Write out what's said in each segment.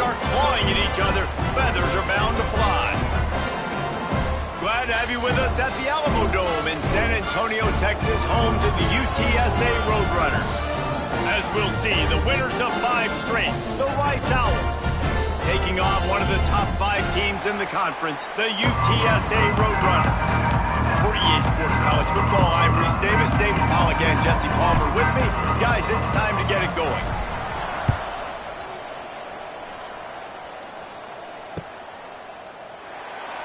start clawing at each other, feathers are bound to fly. Glad to have you with us at the Alamo Dome in San Antonio, Texas, home to the UTSA Roadrunners. As we'll see, the winners of 5 straight, the Rice Owls, taking on one of the top 5 teams in the conference, the UTSA Roadrunners. For EA Sports College Football, I'm Reese Davis, David Pollack, and Jesse Palmer with me. Guys, it's time to get it going.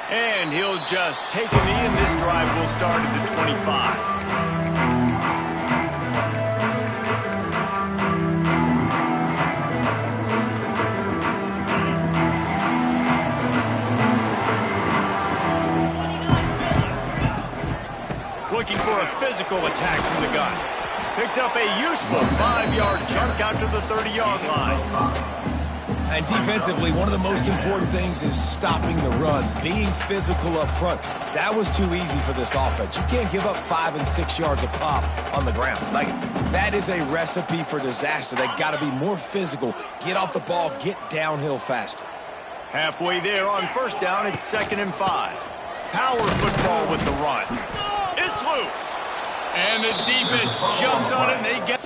And he'll just take a knee, and this drive will start at the 25. Looking for a physical attack from the gun. Picks up a useful 5-yard chunk out to the 30-yard line. And defensively, one of the most important things is stopping the run, being physical up front. That was too easy for this offense. You can't give up 5 and 6 yards a pop on the ground. Like, that is a recipe for disaster. They've got to be more physical, get off the ball, get downhill faster. Halfway there on first down, it's 2nd and 5. Power football with the run. It's loose. And the defense jumps on it, and they get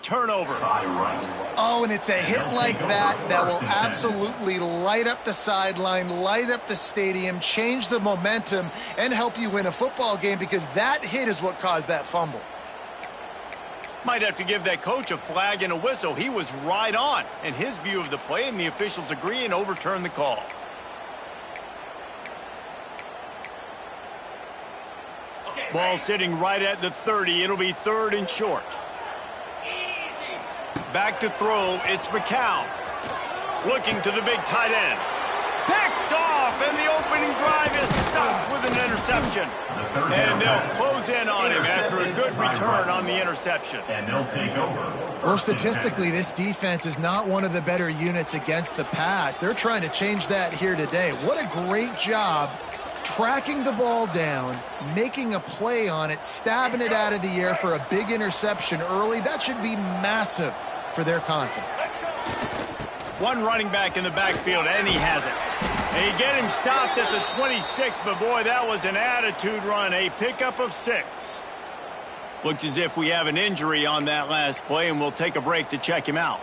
turnover. Oh, and it's a hit like that that will absolutely light up the sideline, light up the stadium, change the momentum, and help you win a football game, because that hit is what caused that fumble. Might have to give that coach a flag and a whistle. He was right on in his view of the play, and the officials agree and overturn the call. Ball sitting right at the 30. It'll be 3rd and short. Back to throw, it's McCown. Looking to the big tight end. Picked off, and the opening drive is stopped with an interception. And they'll close in on him after a good return on the interception. And they'll take over. Well, statistically, this defense is not one of the better units against the pass. They're trying to change that here today. What a great job tracking the ball down, making a play on it, stabbing it out of the air for a big interception early. That should be massive for their confidence. One running back in the backfield, and he has it. They get him stopped at the 26, but boy, that was an attitude run, a pickup of 6. Looks as if we have an injury on that last play, and we'll take a break to check him out.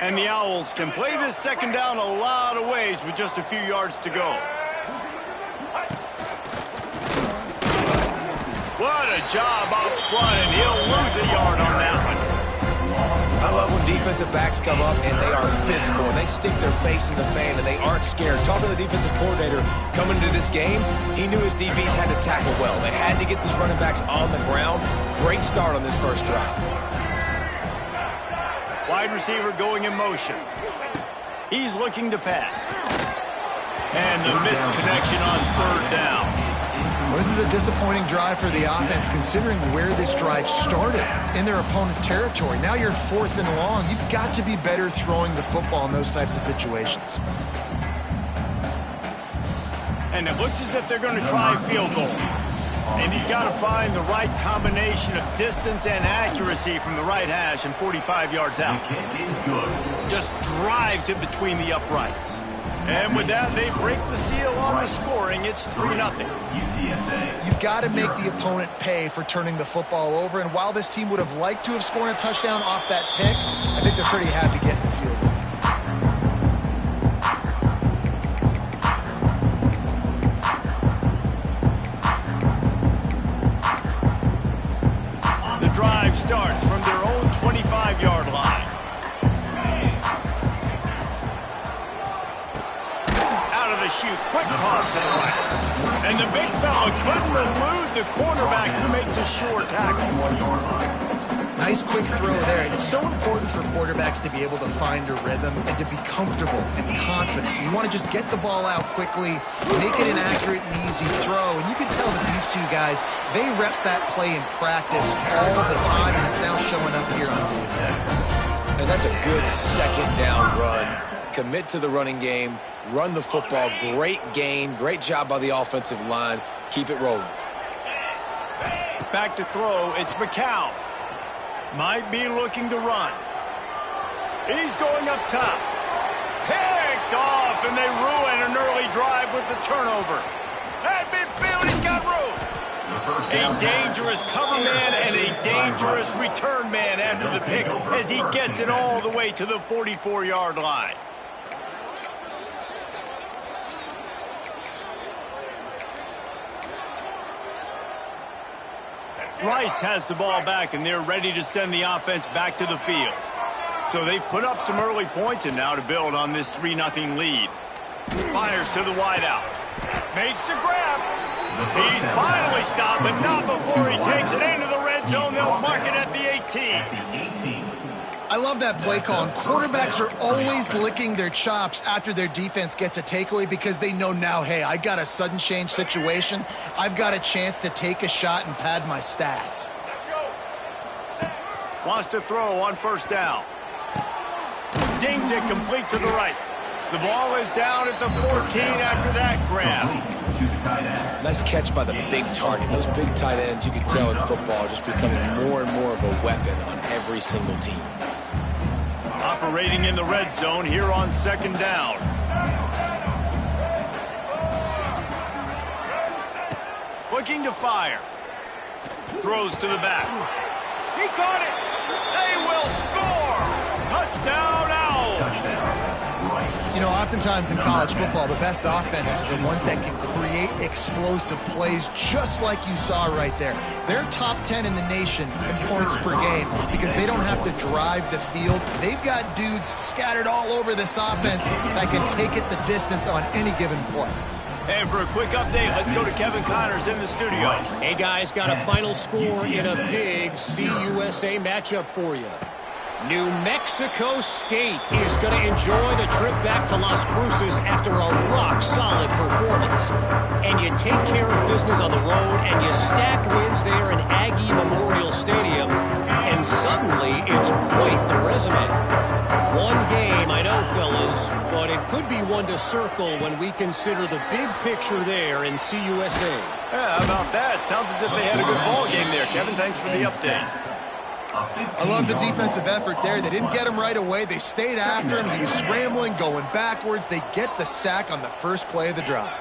And the Owls can play this 2nd down a lot of ways with just a few yards to go. What a job up front, and he'll lose a yard on that one. I love when defensive backs come up and they are physical, and they stick their face in the fan, and they aren't scared. Talking to the defensive coordinator coming into this game, he knew his DBs had to tackle well. They had to get these running backs on the ground. Great start on this first drive. Wide receiver going in motion. He's looking to pass. And the missed connection on 3rd down. Well, this is a disappointing drive for the offense, considering where this drive started, in their opponent territory. Now you're 4th and long. You've got to be better throwing the football in those types of situations. And it looks as if they're going to try a field goal. And he's got to find the right combination of distance and accuracy from the right hash and 45 yards out. Just drives it between the uprights. And with that, they break the seal on the scoring. It's 3-0. You've got to make the opponent pay for turning the football over. And while this team would have liked to have scored a touchdown off that pick, I think they're pretty happy getting the field goal. Drive starts from their own 25-yard line. Out of the chute, quick toss to the right. And the big fella couldn't elude the cornerback, who makes a sure tackle. Nice quick throw there. And it's so important for quarterbacks to be able to find a rhythm and to be comfortable and confident. You want to just get the ball out quickly, make it an accurate and easy throw. And you can tell that these two guys, they rep that play in practice all the time, and it's now showing up here on video. And that's a good 2nd down run. Commit to the running game, run the football. Great gain, great job by the offensive line. Keep it rolling. Back to throw, it's McCown. Might be looking to run. He's going up top. Picked off, and they ruin an early drive with the turnover. At midfield, he's got room. A dangerous cover man and a dangerous return man after the pick as he gets it all the way to the 44-yard line. Rice has the ball back, and they're ready to send the offense back to the field. So they've put up some early points, and now to build on this 3-0 lead. Fires to the wideout. Makes the grab. He's finally stopped, but not before he takes it into the red zone. They'll mark it at the 18. I love that play call, and quarterbacks are always licking their chops after their defense gets a takeaway because they know now, hey, I got a sudden change situation. I've got a chance to take a shot and pad my stats. Wants to throw on first down. Zings it complete to the right. The ball is down at the 14 after that grab. Nice catch by the big target. Those big tight ends, you can tell in football, are just becoming more and more of a weapon on every single team. Operating in the red zone here on second down. Looking to fire. Throws to the back. He caught it. They will score. Touchdown, Owls. You know, oftentimes in college football, the best offenses are the ones that can create explosive plays just like you saw right there. They're top 10 in the nation in points per game because they don't have to drive the field. They've got dudes scattered all over this offense that can take it the distance on any given play. And for a quick update, let's go to Kevin Connors in the studio. Hey, guys, got a final score in a big CUSA matchup for you. New Mexico State is going to enjoy the trip back to Las Cruces after a rock-solid performance. And you take care of business on the road, and you stack wins there in Aggie Memorial Stadium, and suddenly it's quite the resume. One game, I know, fellas, but it could be one to circle when we consider the big picture there in CUSA. Yeah, how about that? Sounds as if they had a good ball game there, Kevin. Thanks for the update. I love the defensive effort there. They didn't get him right away. They stayed after him. He was scrambling, going backwards. They get the sack on the first play of the drive.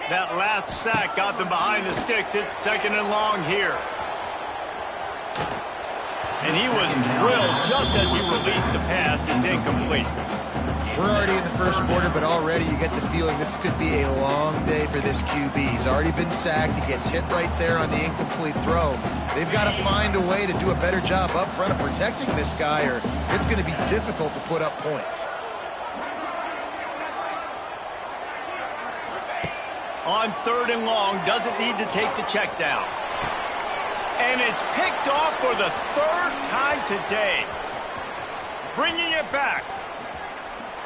That last sack got them behind the sticks. It's second and long here. And he was drilled just as he released the pass. It's incomplete. We're already in the first quarter, but already you get the feeling this could be a long day for this QB. He's already been sacked. He gets hit right there on the incomplete throw. They've got to find a way to do a better job up front of protecting this guy, or it's going to be difficult to put up points. On third and long, doesn't need to take the check down. And it's picked off for the third time today. Bringing it back.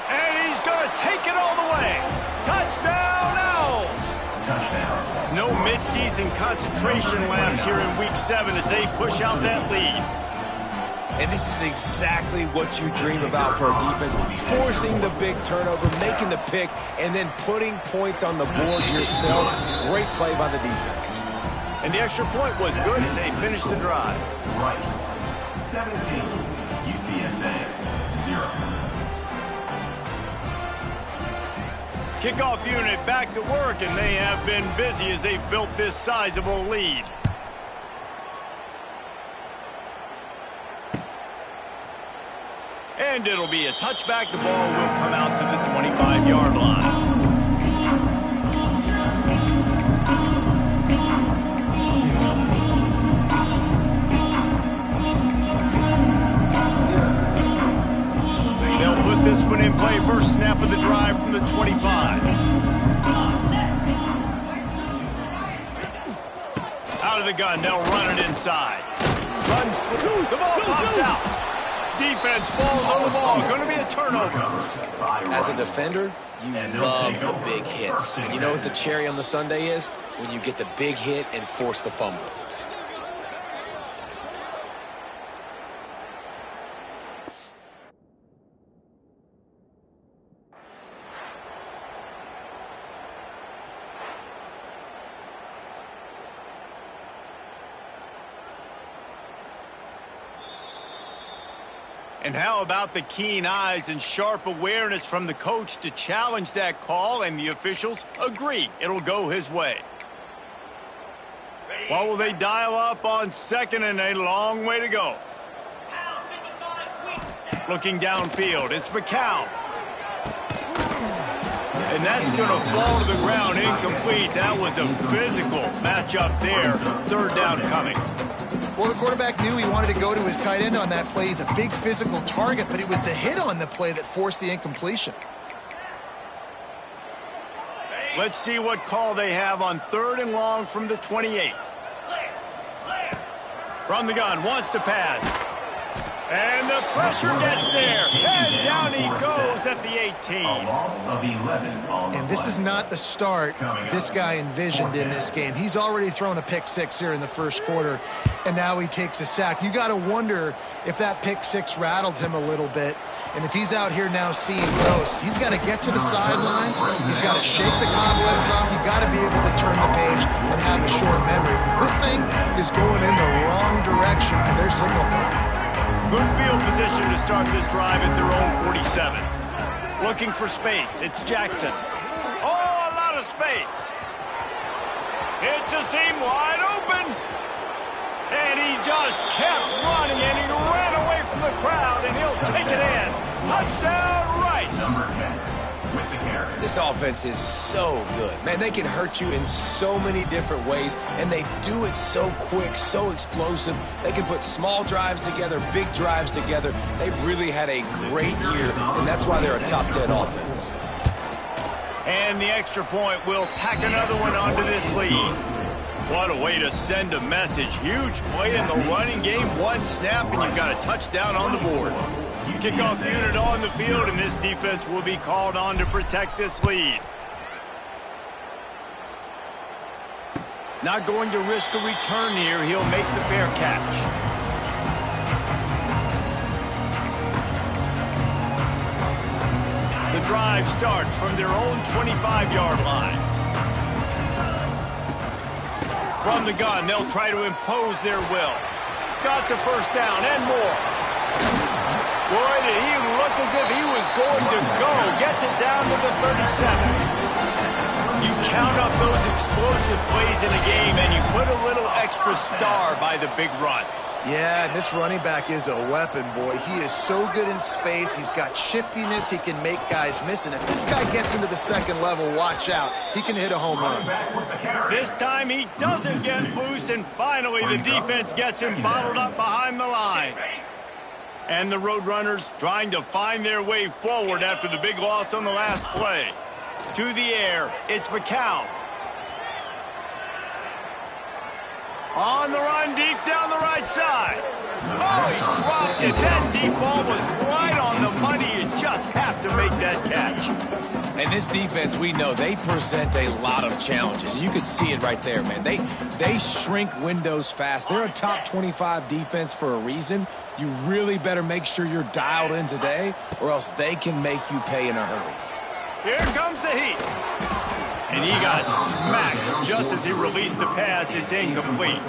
And he's going to take it all the way. Touchdown, Owls! Touchdown. No midseason concentration laps here in Week 7 as they push out that lead. And this is exactly what you dream about for a defense. Forcing the big turnover, making the pick, and then putting points on the board yourself. Great play by the defense. And the extra point was good as they finished the drive. Rice, 17, UTSA, 0. Kickoff unit back to work, and they have been busy as they've built this sizable lead. And it'll be a touchback. The ball will come out to the 25-yard line. They'll put this one in play. First snap of the drive from the 25. Out of the gun, they'll run it inside. Runs through. The ball pops out. Defense falls on the ball. Going to be a turnover. As a defender, you love the big hits. And you know what the cherry on the sundae is? When you get the big hit and force the fumble. And how about the keen eyes and sharp awareness from the coach to challenge that call, and the officials agree it'll go his way. What will they dial up on second and a long way to go? Looking downfield, it's McCown. And that's going to fall to the ground incomplete. That was a physical matchup there. Third down coming. Well, the quarterback knew he wanted to go to his tight end on that play. He's a big physical target, but it was the hit on the play that forced the incompletion. Let's see what call they have on third and long from the 28. From the gun, wants to pass. And the pressure gets there. And down he goes at the 18. And this is not the start this guy envisioned in this game. He's already thrown a pick six here in the first quarter, and now he takes a sack. You got to wonder if that pick six rattled him a little bit. And if he's out here now seeing ghosts, he's got to get to the sidelines. He's got to shake the cobwebs off. You've got to be able to turn the page and have a short memory, because this thing is going in the wrong direction for their signal call. Good field position to start this drive at their own 47. Looking for space. It's Jackson. Oh, a lot of space. It's a seam wide open. And he just kept running, and he ran away from the crowd, and he'll take it in. Touchdown, Rice. Number 10 with the carry. This offense is so good. Man, they can hurt you in so many different ways, and they do it so quick, so explosive. They can put small drives together, big drives together. They've really had a great year, and that's why they're a top 10 offense. And the extra point will tack another one onto this lead. What a way to send a message. Huge play in the running game. One snap, and you've got a touchdown on the board. Kickoff unit on the field, and this defense will be called on to protect this lead. Not going to risk a return here. He'll make the fair catch. The drive starts from their own 25-yard line. From the gun, they'll try to impose their will. Got the first down and more. Boy, did he look as if he was going to go. Gets it down to the 37. You count up those explosive plays in a game, and you put a little extra star by the big runs. Yeah, and this running back is a weapon, boy. He is so good in space. He's got shiftiness. He can make guys miss. And if this guy gets into the second level, watch out. He can hit a home run. This time he doesn't get loose, and finally the defense gets him bottled up behind the line. And the Roadrunners trying to find their way forward after the big loss on the last play. To the air, it's McCown. On the run, deep down the right side. Oh, he dropped it. That deep ball was right on the money. You just have to make that catch. And this defense, we know, they present a lot of challenges. You can see it right there, man. They shrink windows fast. They're a top 25 defense for a reason. You really better make sure you're dialed in today, or else they can make you pay in a hurry. Here comes the heat. And he got smacked just as he released the pass. It's incomplete.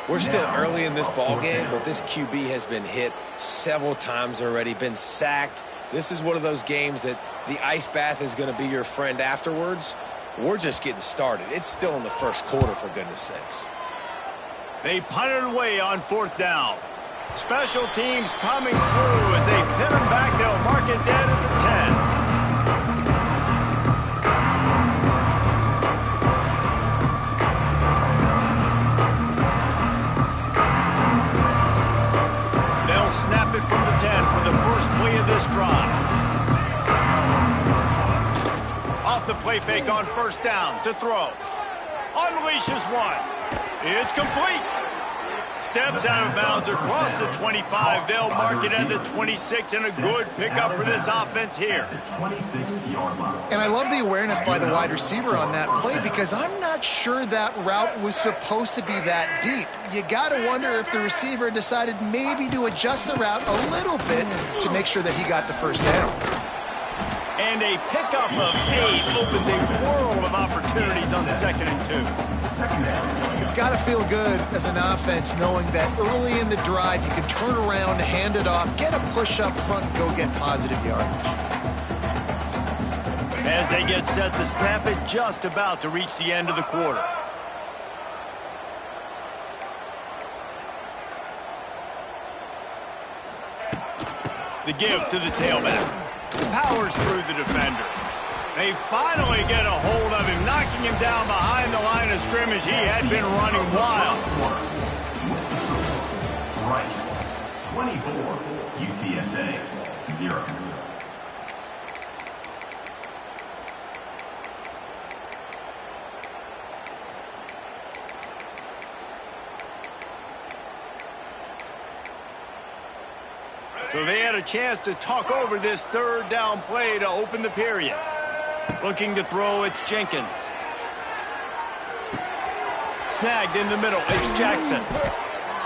We're still early in this ball game, but this QB has been hit several times already, been sacked. This is one of those games that the ice bath is going to be your friend afterwards. We're just getting started. It's still in the first quarter, for goodness sakes. They punted away on fourth down. Special teams coming through as they pin him back. They'll mark it dead at the 10. Snap it from the 10 for the first play of this drive. Off the play fake on first down to throw. Unleashes one. It's complete. Steps out of bounds across the 25. They'll mark it at the 26, and a good pickup for this offense here. And I love the awareness by the wide receiver on that play, because I'm not sure that route was supposed to be that deep. You got to wonder if the receiver decided maybe to adjust the route a little bit to make sure that he got the first down. And a pickup of 8 opens a world of have opportunities on 2nd and 2. It's got to feel good as an offense knowing that early in the drive you can turn around, hand it off, get a push up front, and go get positive yardage. As they get set to snap it, just about to reach the end of the quarter. The give to the tailback. Powers through the defender. They finally get a hold of him, knocking him down behind the line of scrimmage. He had been running wild. Rice, 24, UTSA, 0. So they had a chance to talk over this 3rd down play to open the period. Looking to throw, it's Jenkins. Snagged in the middle, it's Jackson.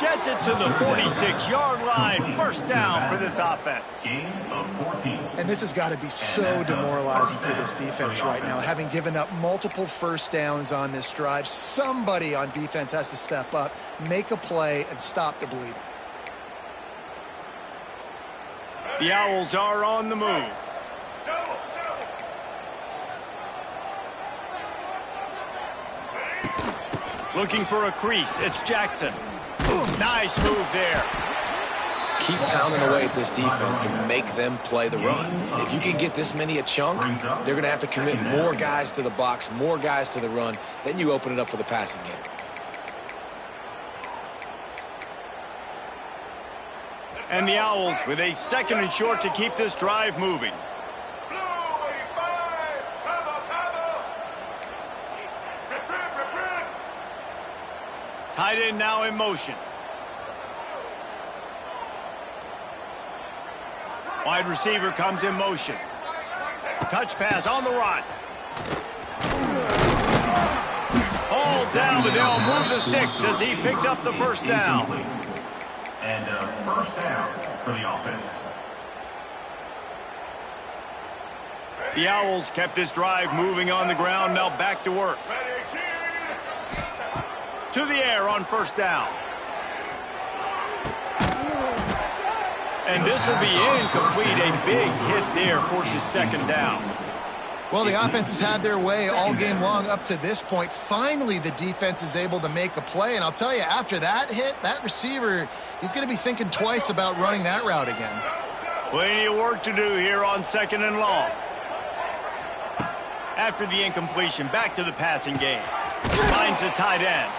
Gets it to the 46-yard line. 1st down for this offense. And this has got to be so demoralizing for this defense right now. Having given up multiple 1st downs on this drive, somebody on defense has to step up, make a play, and stop the bleeding. The Owls are on the move. Looking for a crease. It's Jackson. Nice move there. Keep pounding away at this defense and make them play the run. If you can get this many a chunk, they're going to have to commit more guys to the box, more guys to the run. Then you open it up for the passing game. And the Owls with a 2nd and short to keep this drive moving. Tight end now in motion. Wide receiver comes in motion. Touch pass on the run. All down, but they'll move the sticks as he picks up the 1st down. And 1st down for the offense. The Owls kept this drive moving on the ground, now back to work. To the air on 1st down. And this will be incomplete. A big hit there forces 2nd down. Well, the offense has had their way all game long up to this point. Finally, the defense is able to make a play. And I'll tell you, after that hit, that receiver, he's going to be thinking twice about running that route again. Plenty of work to do here on 2nd and long. After the incompletion, back to the passing game. Finds the tight end.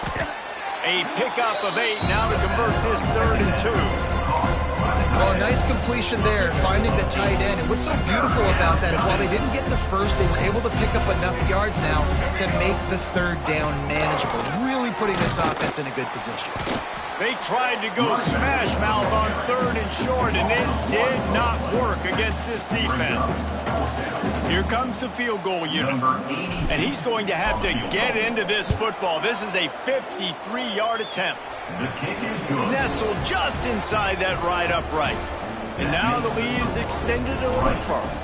A pickup of 8 now to convert this 3rd and 2. Well, a nice completion there, finding the tight end. And what's so beautiful about that is while they didn't get the 1st, they were able to pick up enough yards now to make the 3rd down manageable. Really putting this offense in a good position. They tried to go smash mouth on 3rd and short, and it did not work against this defense. Here comes the field goal unit, and he's going to have to get into this football. This is a 53-yard attempt. Nestled just inside that right upright. And now the lead is extended a little further.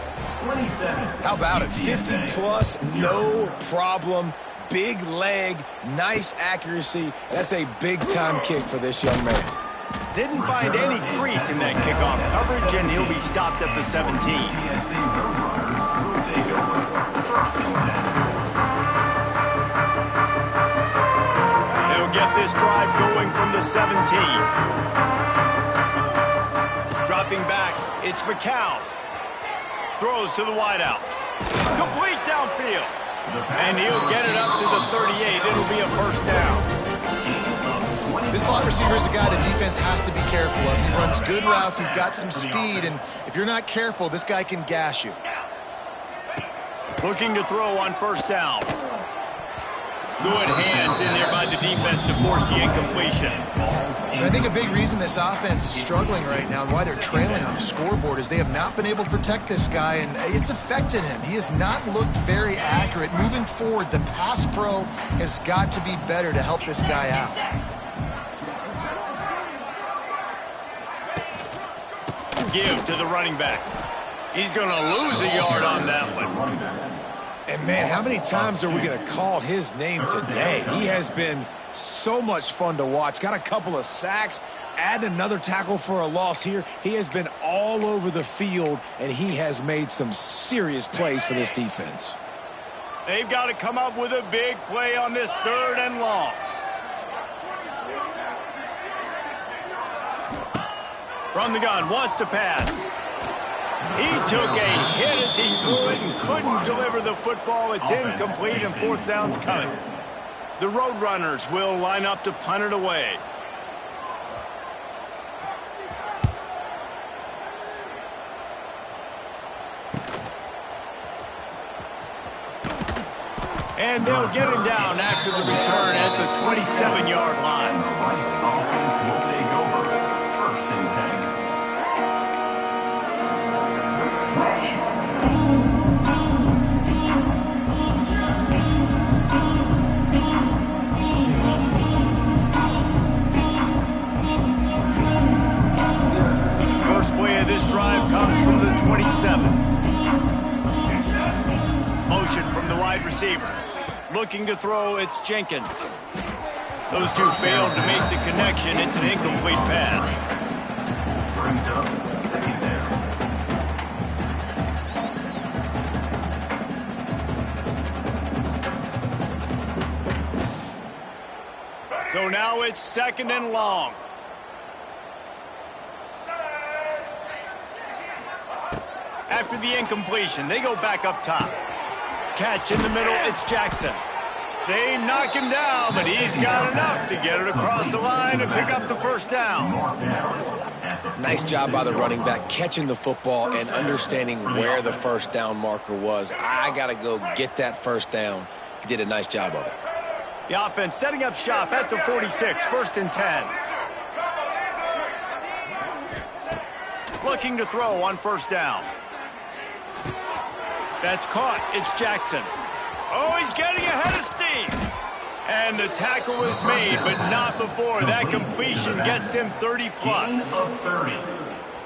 How about it? 50-plus, no problem. Big leg, nice accuracy. That's a big-time kick for this young man. Didn't find any crease in that kickoff coverage, and he'll be stopped at the 17. Get this drive going from the 17. Dropping back, it's McCown. Throws to the wideout. Complete downfield. And he'll get it up to the 38. It'll be a 1st down. This slot receiver is a guy the defense has to be careful of. He runs good routes. He's got some speed. And if you're not careful, this guy can gash you. Looking to throw on 1st down. Good hands in there by the defense to force the incompletion. And I think a big reason this offense is struggling right now and why they're trailing on the scoreboard is they have not been able to protect this guy, and it's affected him. He has not looked very accurate. Moving forward, the pass pro has got to be better to help this guy out. Give to the running back. He's going to lose a yard on that one. And, man, how many times are we going to call his name today? He has been so much fun to watch. Got a couple of sacks. Add another tackle for a loss here. He has been all over the field, and he has made some serious plays for this defense. They've got to come up with a big play on this 3rd and long. From the gun, wants to pass. He took a hit as he threw it and couldn't deliver the football. It's incomplete, and 4th down's coming. The Roadrunners will line up to punt it away. And they'll get him down after the return at the 27-yard line. Rice offense will take over 1st and 10. First play of this drive comes from the 27. Motion from the wide receiver. Looking to throw, it's Jenkins. Those two failed to make the connection. It's an incomplete pass. Brings up 2nd down. So now it's 2nd and long. After the incompletion, they go back up top. Catch in the middle, it's Jackson. They knock him down, but he's got enough to get it across the line and pick up the 1st down. Nice job by the running back, catching the football and understanding where the 1st down marker was. I got to go get that 1st down. He did a nice job of it. The offense setting up shop at the 46, 1st and 10. Looking to throw on 1st down. That's caught. It's Jackson. Oh, he's getting ahead of steam. And the tackle is made, but not before. That completion gets him 30-plus.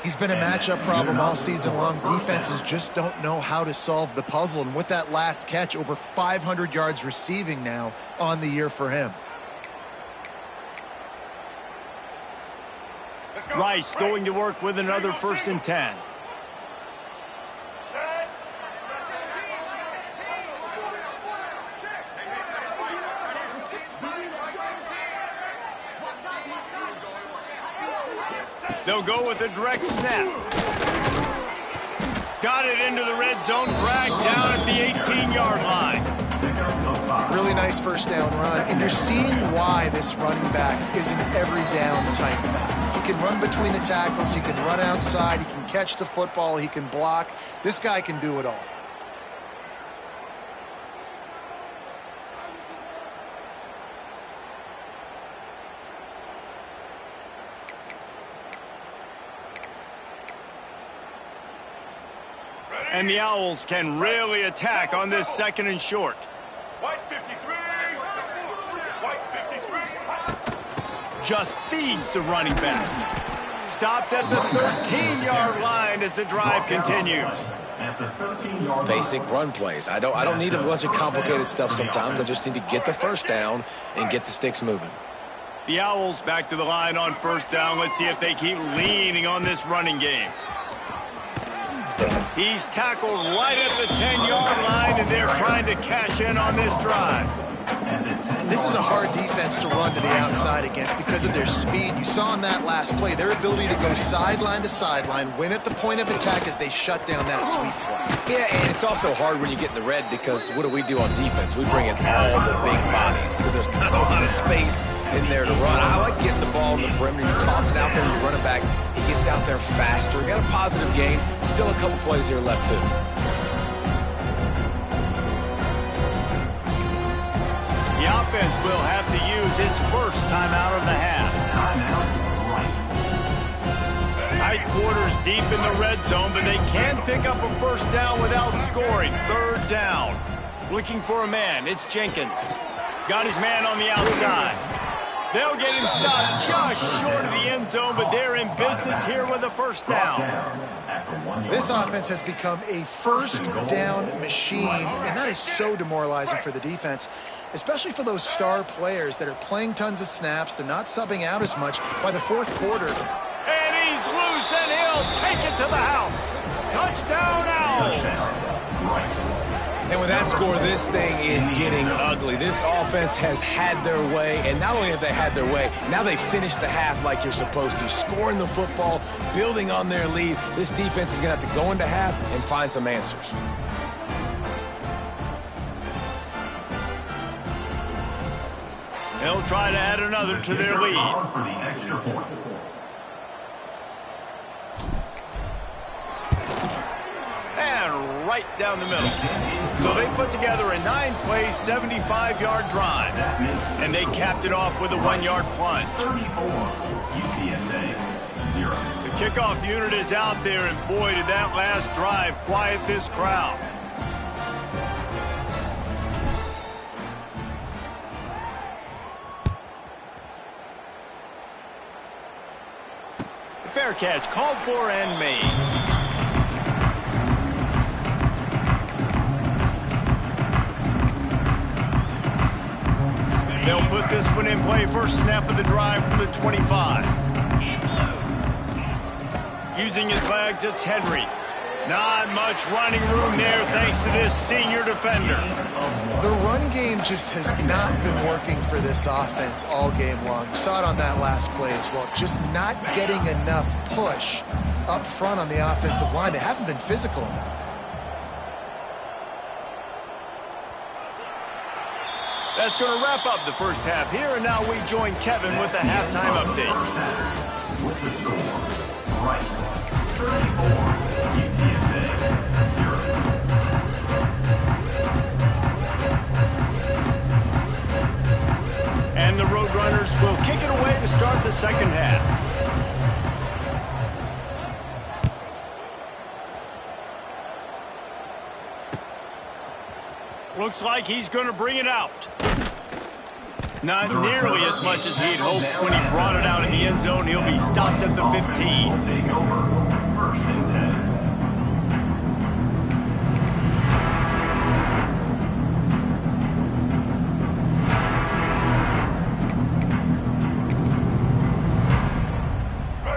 He's been a matchup problem all season long. Defenses just don't know how to solve the puzzle. And with that last catch, over 500 yards receiving now on the year for him. Rice going to work with another 1st and 10. They'll go with a direct snap. Got it into the red zone, dragged down at the 18-yard line. Really nice 1st down run, and you're seeing why this running back is an every down type back. He can run between the tackles, he can run outside, he can catch the football, he can block. This guy can do it all. And the Owls can really attack on this 2nd and short. White 53. White 53. Just feeds the running back. Stopped at the 13-yard line as the drive continues. At the 13-yard Basic run plays. I don't need a bunch of complicated stuff sometimes. I just need to get the 1st down and get the sticks moving. The Owls back to the line on 1st down. Let's see if they keep leaning on this running game. He's tackled right at the 10-yard line, and they're trying to cash in on this drive. This is a hard defense to run to the outside against because of their speed. You saw in that last play their ability to go sideline to sideline, win at the point of attack as they shut down that sweep play. Yeah, and it's also hard when you get in the red because what do we do on defense? We bring in all the big bodies, so there's not a lot of space in there to run. I like getting the ball in the perimeter. You toss it out there, you run it back. He gets out there faster. Got a positive gain. Still a couple plays here left, too. The offense will have to use its 1st timeout of the half. Tight quarters deep in the red zone, but they can pick up a 1st down without scoring. 3rd down. Looking for a man. It's Jenkins. Got his man on the outside. They'll get him stopped just short of the end zone, but they're in business here with a first down. This offense has become a first down machine, and that is so demoralizing for the defense, especially for those star players that are playing tons of snaps. They're not subbing out as much. By the fourth quarter. And he's loose, and he'll take it to the house. Touchdown, Owls. And with that score, this thing is getting ugly. This offense has had their way, and not only have they had their way, now they finished the half like you're supposed to, scoring the football, building on their lead. This defense is going to have to go into half and find some answers. They'll try to add another to their lead. For the extra point. And right down the middle. So they put together a 9-play, 75-yard drive. And they capped it off with a 1-yard punt. 34, UTSA, 0. The kickoff unit is out there, and boy, did that last drive quiet this crowd. The fair catch called for and made. They'll put this one in play. First snap of the drive from the 25. Using his legs, it's Henry. Not much running room there thanks to this senior defender. The run game just has not been working for this offense all game long. You saw it on that last play as well. Just not getting enough push up front on the offensive line. They haven't been physical enough. That's going to wrap up the first half here, and now we join Kevin with the halftime update. With the score, Rice, 34, UTSA, 0. And the Roadrunners will kick it away to start the second half. Looks like he's going to bring it out. Not nearly as much as he'd hoped when he brought it out in the end zone. He'll be stopped at the 15. Will take over, first and 10.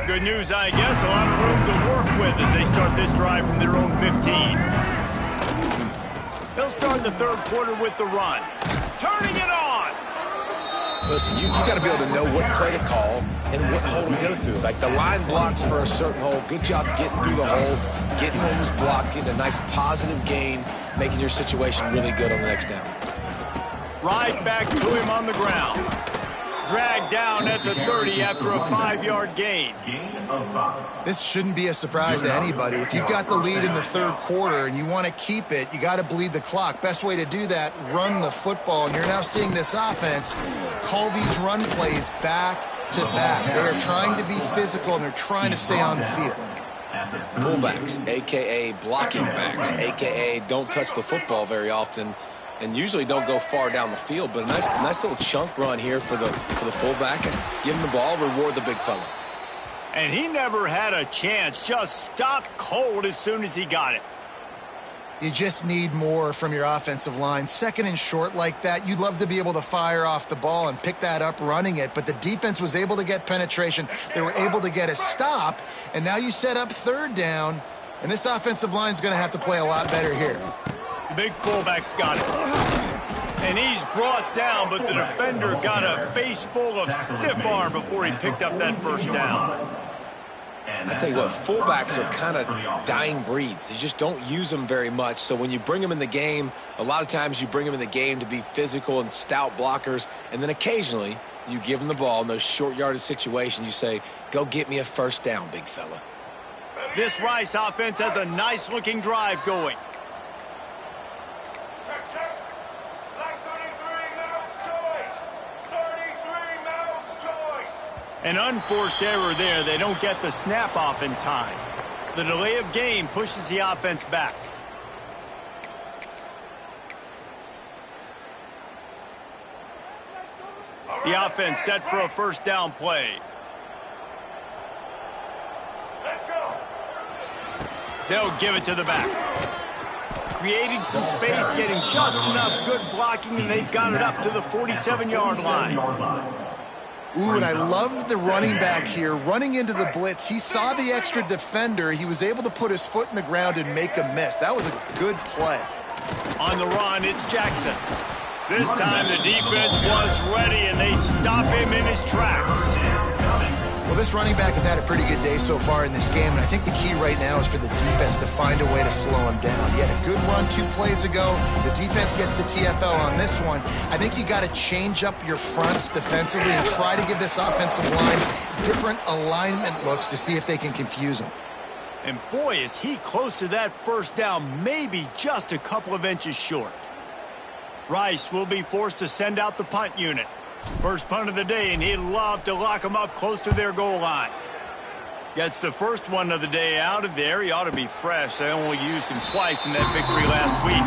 Good news, I guess. A lot of room to work with as they start this drive from their own 15. They'll start the third quarter with the run. Turning it on! Listen, you got to be able to know what play to call and what hole to go through. Like the line blocks for a certain hole. Good job getting through the hole, getting home his block, getting a nice positive gain, making your situation really good on the next down. Right back to him on the ground. Dragged down at the 30 after a 5-yard gain. Gain of 5. This shouldn't be a surprise to anybody. If you've got the lead in the third quarter and you want to keep it, you got to bleed the clock. Best way to do that, run the football. And you're now seeing this offense call these run plays back to back. They are trying to be physical, and they're trying to stay on the field. Fullbacks, a.k.a. blocking backs, a.k.a. don't touch the football very often, and usually don't go far down the field. But a nice little chunk run here for the fullback. And give him the ball, reward the big fella. And he never had a chance. Just stopped cold as soon as he got it. You just need more from your offensive line. Second and short like that, you'd love to be able to fire off the ball and pick that up running it. But the defense was able to get penetration. They were able to get a stop. And now you set up third down. And this offensive line is going to have to play a lot better here. The big fullback's got it. And he's brought down, but the defender got a face full of stiff arm before he picked up that first down. I tell you what, fullbacks are kind of dying breeds. You just don't use them very much. So when you bring them in the game, a lot of times you bring them in the game to be physical and stout blockers. And then occasionally you give them the ball in those short yardage situations. You say, go get me a first down, big fella. This Rice offense has a nice looking drive going. An unforced error there. They don't get the snap off in time. The delay of game pushes the offense back. The offense set for a first down play. Let's go. They'll give it to the back. Creating some space, getting just enough good blocking, and they've got it up to the 47-yard line. Ooh, and I love the running back here. Running into the blitz, he saw the extra defender. He was able to put his foot in the ground and make a miss. That was a good play. On the run, it's Jackson. This time the defense was ready, and they stop him in his tracks. Well, this running back has had a pretty good day so far in this game, and I think the key right now is for the defense to find a way to slow him down. He had a good run 2 plays ago. The defense gets the TFL on this one. I think you got to change up your fronts defensively and try to give this offensive line different alignment looks to see if they can confuse him. And boy, is he close to that first down, maybe just a couple of inches short. Rice will be forced to send out the punt unit. First punt of the day, and he'd love to lock them up close to their goal line. Gets the first one of the day out of there. He ought to be fresh. They only used him twice in that victory last week.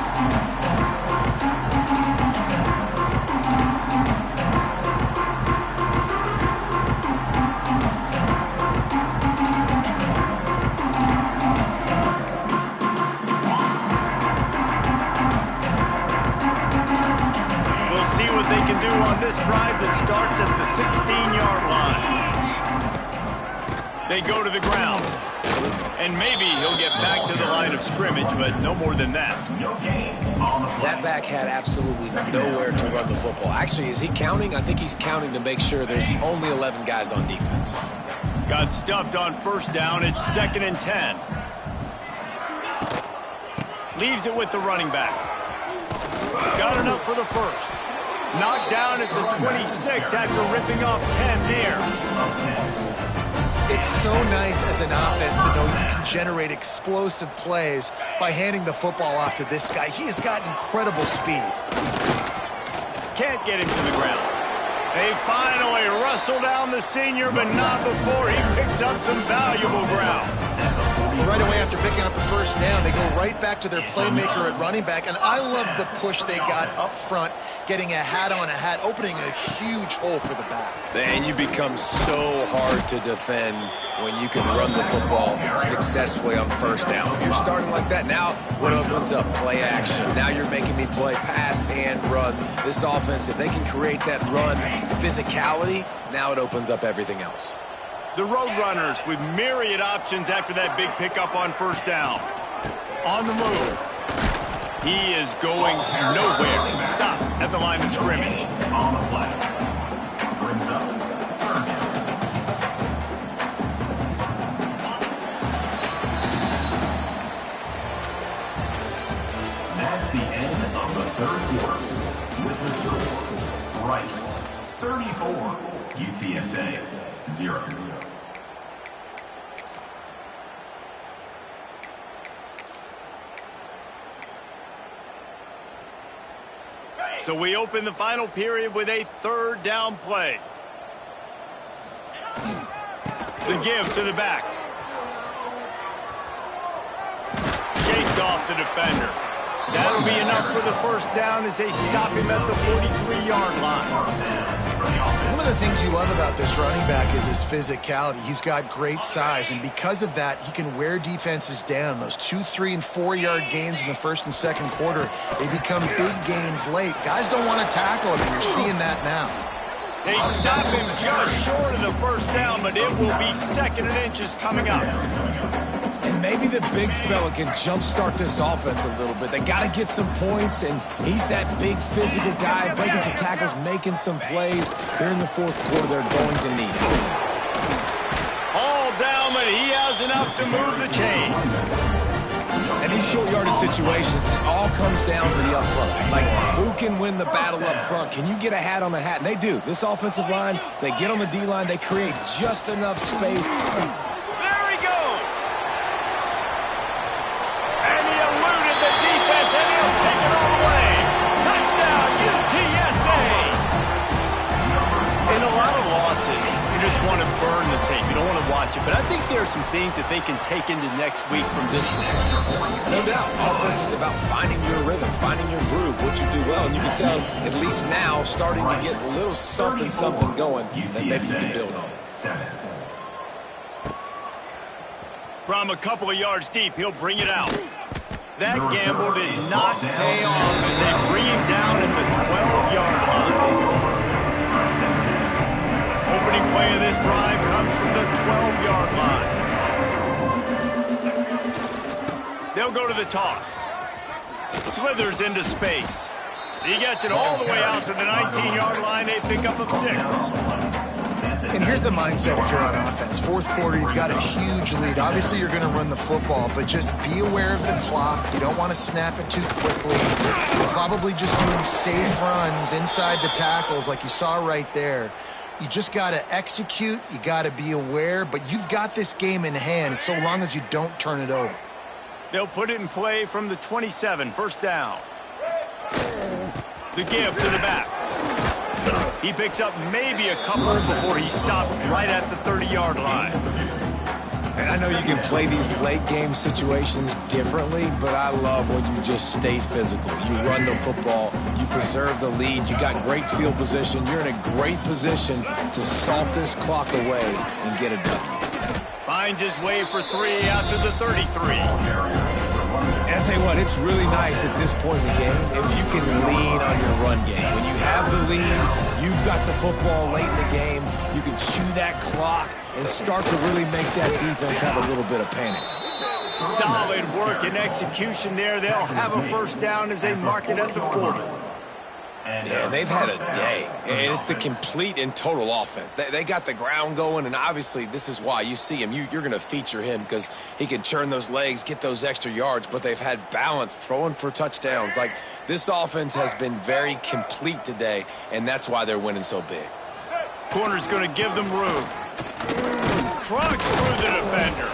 They can do on this drive that starts at the 16-yard line. They go to the ground. And maybe he'll get back to the line of scrimmage, but no more than that. That back had absolutely nowhere to run the football. Actually, is he counting? I think he's counting to make sure there's only 11 guys on defense. Got stuffed on first down. It's 2nd and 10. Leaves it with the running back. Got enough for the first. Knocked down at the 26 after ripping off 10 there. It's so nice as an offense to know you can generate explosive plays by handing the football off to this guy. He has got incredible speed. Can't get him to the ground. They finally wrestle down the senior, but not before he picks up some valuable ground. Right away after picking up the first down, they go right back to their playmaker at running back. And I love the push they got up front, getting a hat on a hat, opening a huge hole for the back. And you become so hard to defend when you can run the football successfully on first down. If you're starting like that, now what opens up? Play action. Now you're making me play pass and run. This offense, if they can create that run physicality, now it opens up everything else. The Roadrunners with myriad options after that big pickup on first down. On the move. He is going nowhere. Stop at the line of scrimmage. On the play. Brings up 3rd down. That's the end of the 3rd quarter. With the score, Rice 34, UTSA 0. So we open the final period with a 3rd down play. The give to the back. Shakes off the defender. That'll be enough for the first down as they stop him at the 43-yard line. One of the things you love about this running back is his physicality. He's got great size, and because of that, he can wear defenses down. Those 2-, 3-, and 4-yard gains in the first and second quarter, they become big gains late. Guys don't want to tackle him, and you're seeing that now. They stop him just short of the first down, but it will be 2nd and inches coming up. And maybe the big fella can jumpstart this offense a little bit. They got to get some points, and he's that big physical guy, breaking some tackles, making some plays. Here in the 4th quarter, they're going to need it. All down, but he has enough to move the chains. And these short yardage situations, it all comes down to the up front. Like, who can win the battle up front? Can you get a hat on a hat? And they do. This offensive line, they get on the D-line, they create just enough space. There he goes. And he eluded the defense, and he'll take it all the way. Touchdown, UTSA. In a lot of losses, you just want to burn the tape. You don't want to watch watch it, but I think there are some things that they can take into next week from this performance. No doubt. Offense is about finding your rhythm, finding your groove, what you do well. And you can tell, at least now, starting to get a little something going that maybe you can build on. From a couple of yards deep, he'll bring it out. That gamble did not pay off as they bring him down at the 12-yard line. Opening play of this drive comes from the 12-yard line. They'll go to the toss. Slithers into space. He gets it all the way out to the 19-yard line. They pick up of 6. And here's the mindset if you're on offense. Fourth quarter, you've got a huge lead. Obviously, you're going to run the football, but just be aware of the clock. You don't want to snap it too quickly. You're probably just doing safe runs inside the tackles like you saw right there. You just got to execute. You got to be aware, but you've got this game in hand so long as you don't turn it over. They'll put it in play from the 27, first down. The give to the back. He picks up maybe a couple before he stopped right at the 30-yard line. And I know you can play these late game situations differently, but I love when you just stay physical. You run the football, you preserve the lead, you got great field position. You're in a great position to salt this clock away and get a W. Finds his way for 3 out to the 33. And I tell you what, it's really nice at this point in the game if you can lean on your run game. When you have the lead, you've got the football late in the game, you can chew that clock and start to really make that defense have a little bit of panic. Solid work and execution there. They'll have a first down as they mark it at the 40. Yeah, they've had a day, and it's the complete and total offense. They got the ground going, and obviously this is why you see him. You're going to feature him because he can churn those legs, get those extra yards, but they've had balance, throwing for touchdowns. Like, this offense has been very complete today, and that's why they're winning so big. Corner's going to give them room. Trucks through the defender.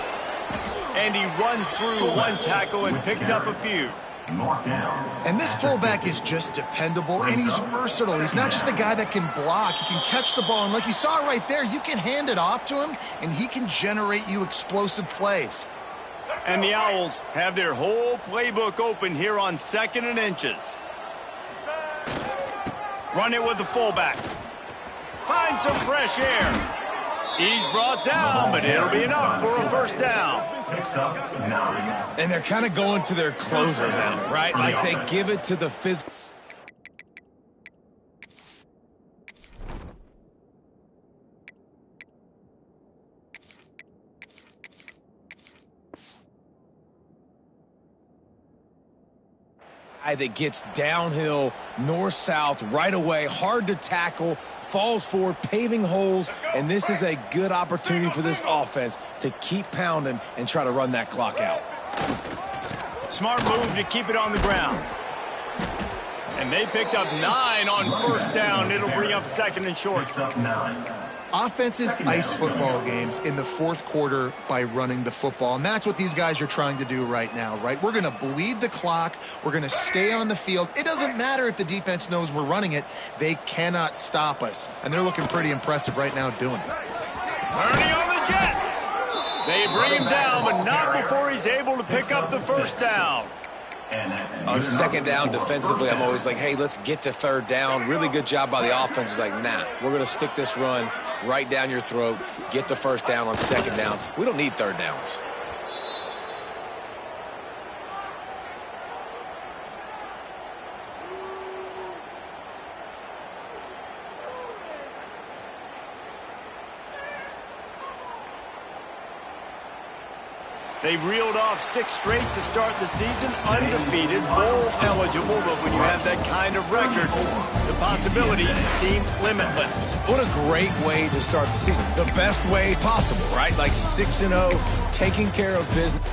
And he runs through one tackle and picks up a few. And this fullback is just dependable, and he's versatile. He's not just a guy that can block. He can catch the ball, and like you saw right there, you can hand it off to him, and he can generate you explosive plays. And the Owls have their whole playbook open here on 2nd and inches. Run it with the fullback. Find some fresh air. He's brought down, but it'll be enough for a first down. And they're kind of going to their closer now, right? Like they give it to the physical. That gets downhill, north-south, right away, hard to tackle, falls forward, paving holes, and this is a good opportunity for this offense to keep pounding and try to run that clock out. Smart move to keep it on the ground. And they picked up 9 on first down. It'll bring up 2nd and short. Offenses ice football games in the fourth quarter by running the football, and that's what these guys are trying to do right now, right? We're going to bleed the clock. We're going to stay on the field. It doesn't matter if the defense knows we're running it. They cannot stop us, and they're looking pretty impressive right now doing it. Turning on the Jets. They bring him down, but not before he's able to pick up the first down. On 2nd down defensively, I'm always like, hey, let's get to 3rd down. Really good job by the offense. It's like, nah, we're going to stick this run right down your throat, get the first down on 2nd down. We don't need 3rd downs. They've reeled off 6 straight to start the season, undefeated, bowl eligible, but when you have that kind of record, the possibilities seem limitless. What a great way to start the season. The best way possible, right? Like 6-0, taking care of business.